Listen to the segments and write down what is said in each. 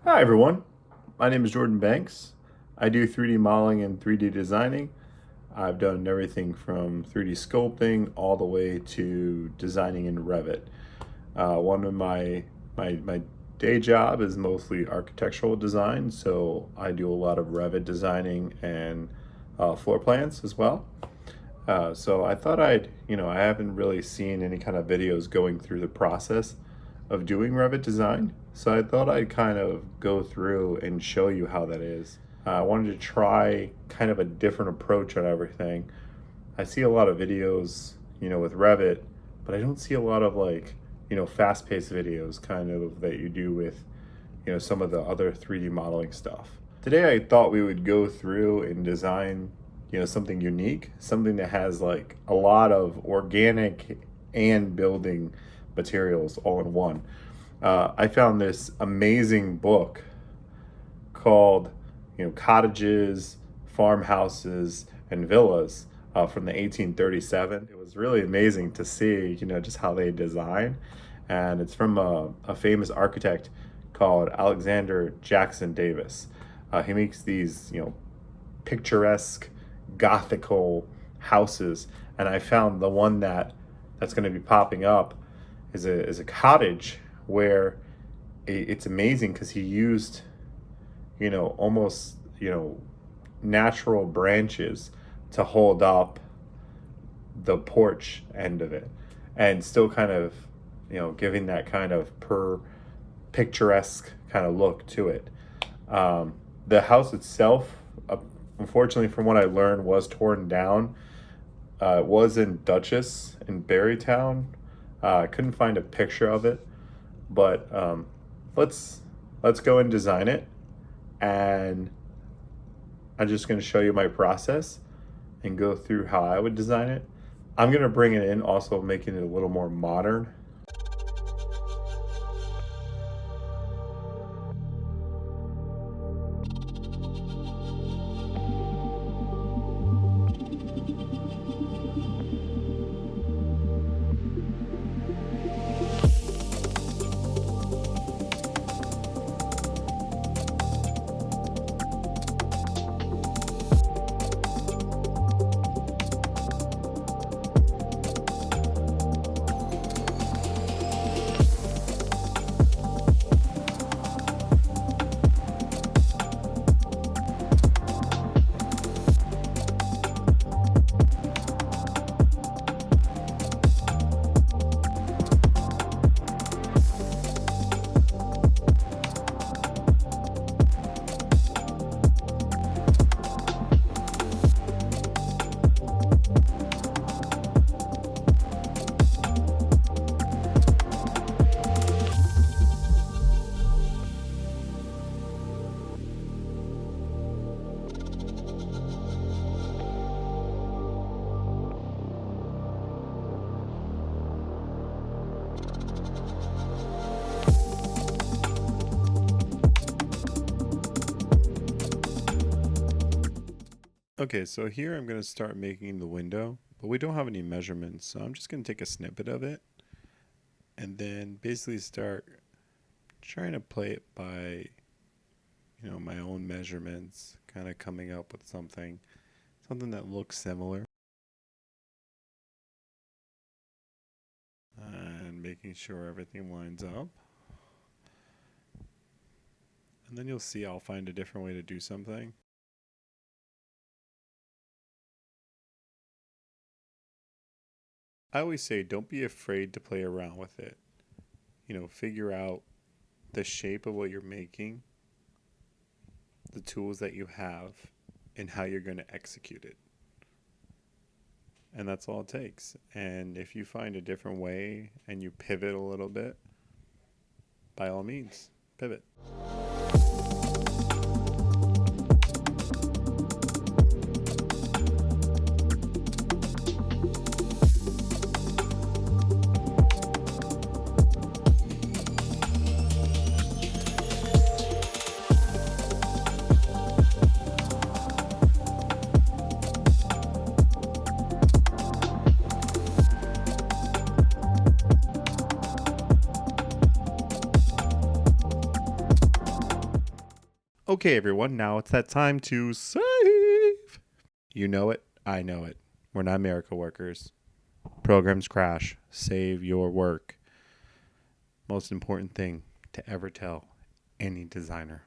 Hi everyone, my name is Jordan Banks. I do 3D modeling and 3D designing. I've done everything from 3D sculpting all the way to designing in Revit. One of my day job is mostly architectural design, so I do a lot of Revit designing and floor plans as well. So I thought I haven't really seen any kind of videos going through the process of doing Revit design. So I thought I'd kind of go through and show you how that is. I wanted to try kind of a different approach on everything. I see a lot of videos, with Revit, but I don't see a lot of fast-paced videos kind of that you do with, some of the other 3D modeling stuff. Today I thought we would go through and design something unique, something that has like a lot of organic and building materials all in one. I found this amazing book called Cottages, Farmhouses, and Villas from the 1837. It was really amazing to see just how they design, and it's from a famous architect called Alexander Jackson Davis. He makes these picturesque gothical houses, and I found the one that's going to be popping up is a cottage where it's amazing because he used almost natural branches to hold up the porch end of it, and still kind of giving that kind of picturesque kind of look to it. The house itself, unfortunately, from what I learned, was torn down. It was in Dutchess in Barrytown. I couldn't find a picture of it, but let's go and design it. And I'm just going to show you my process and go through how I would design it. I'm going to bring it in, also making it a little more modern. Okay, so here I'm going to start making the window, but we don't have any measurements, so I'm just going to take a snippet of it and then basically start trying to play it by, my own measurements, kind of coming up with something that looks similar, and making sure everything lines up. And then you'll see I'll find a different way to do something. I always say don't be afraid to play around with it. Figure out the shape of what you're making, the tools that you have, and how you're going to execute it. And that's all it takes. And if you find a different way and you pivot a little bit, by all means, pivot. Okay, everyone, now it's that time to save. You know it, I know it. We're not miracle workers. Programs crash. Save your work. Most important thing to ever tell any designer.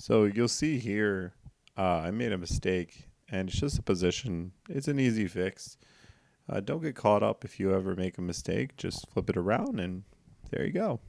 So you'll see here, I made a mistake, and it's just a position. It's an easy fix. Don't get caught up if you ever make a mistake. Just flip it around, and there you go.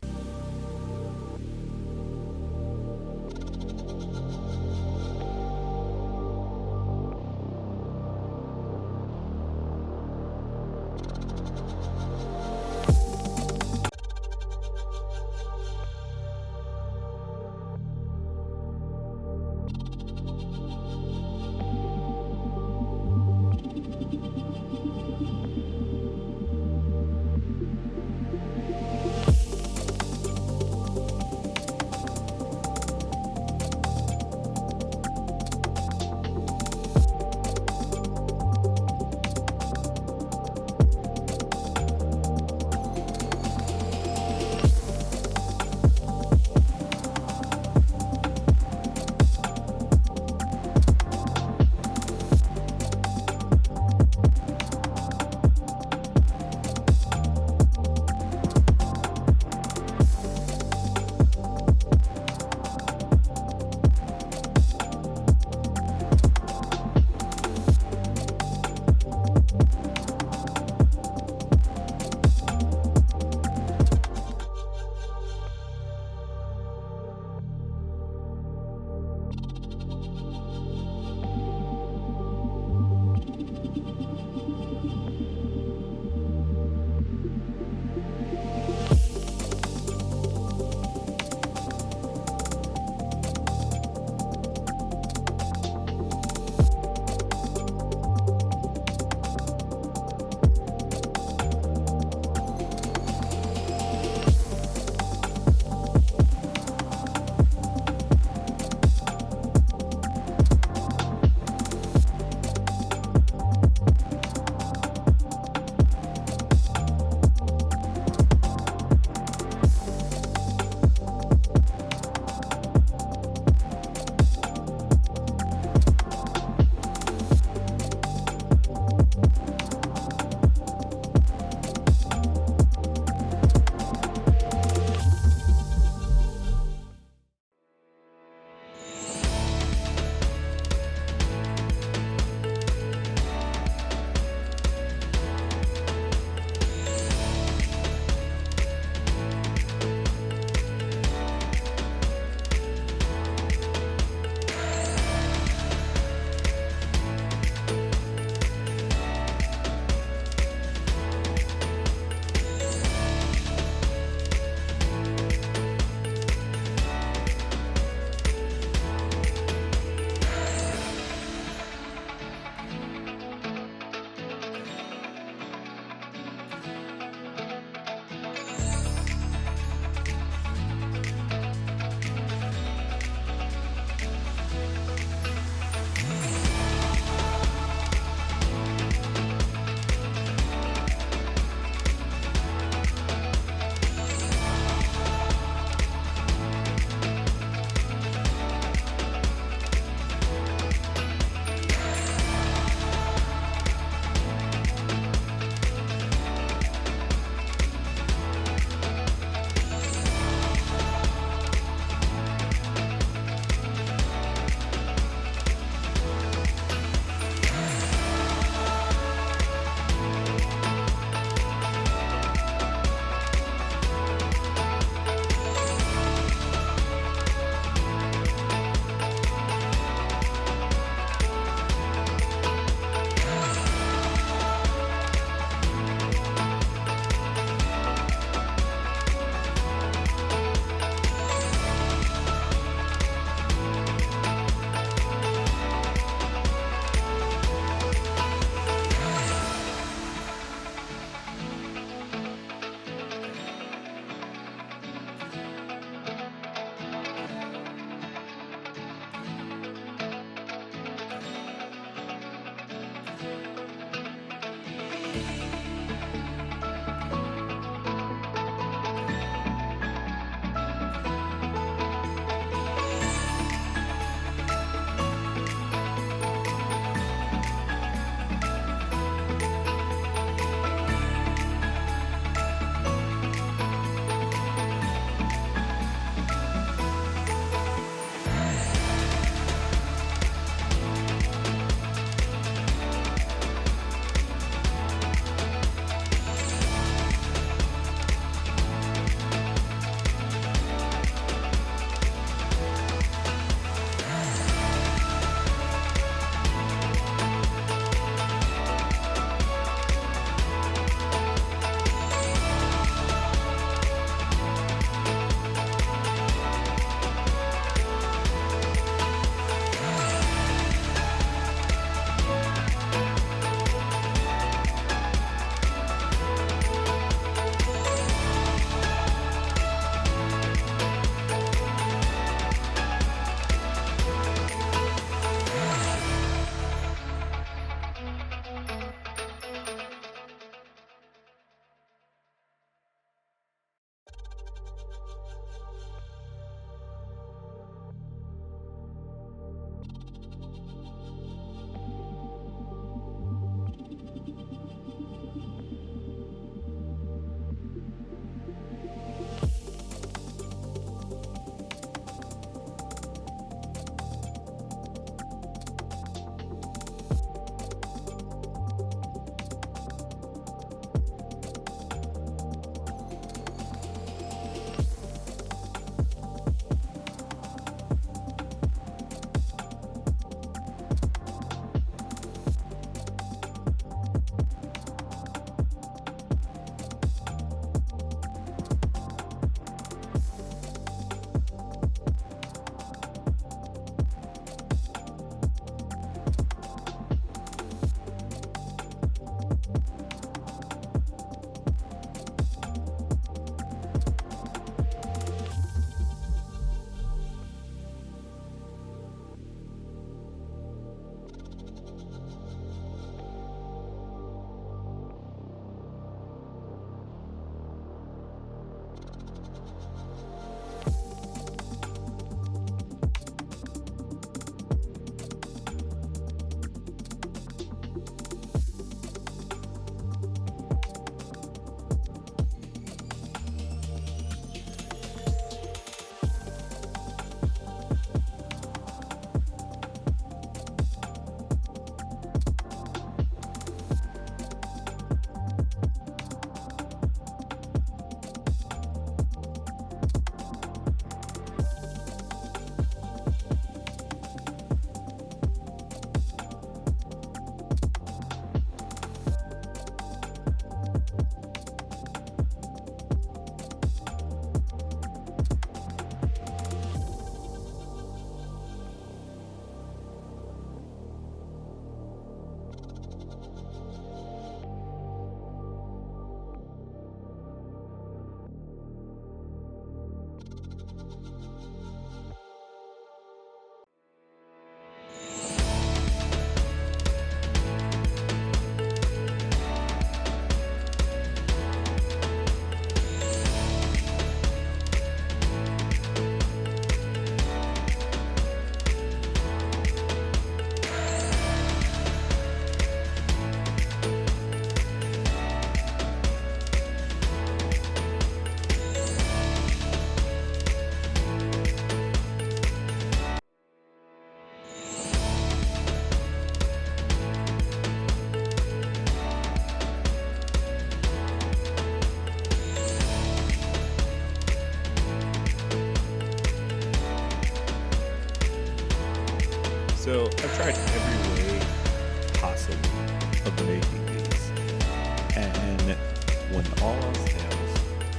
when all else fails,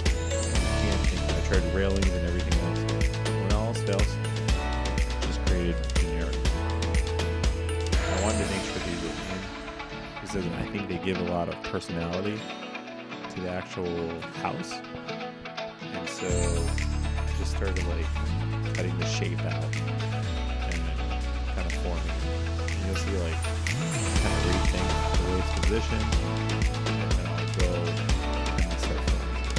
you can't think. I tried railings and everything else. When all else fails, just created generic. I wanted to make sure these were in because I think they give a lot of personality to the actual house. And so I just started like cutting the shape out and kind of forming. And you'll see like kind of rethink the way it's positioned, and then I'll go and start forming it.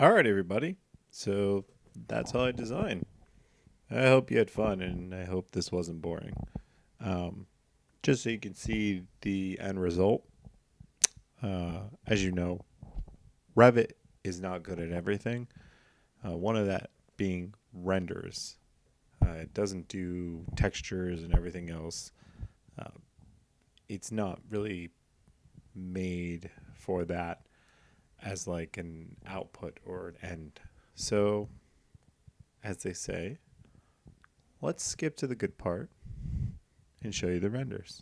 All right, everybody. So that's how I design. I hope you had fun, and I hope this wasn't boring. Um, just so you can see the end result. As you know, Revit is not good at everything. One of that being renders. It doesn't do textures and everything else. Uh, it's not really made for that as like an output or an end. So, as they say, let's skip to the good part and show you the renders.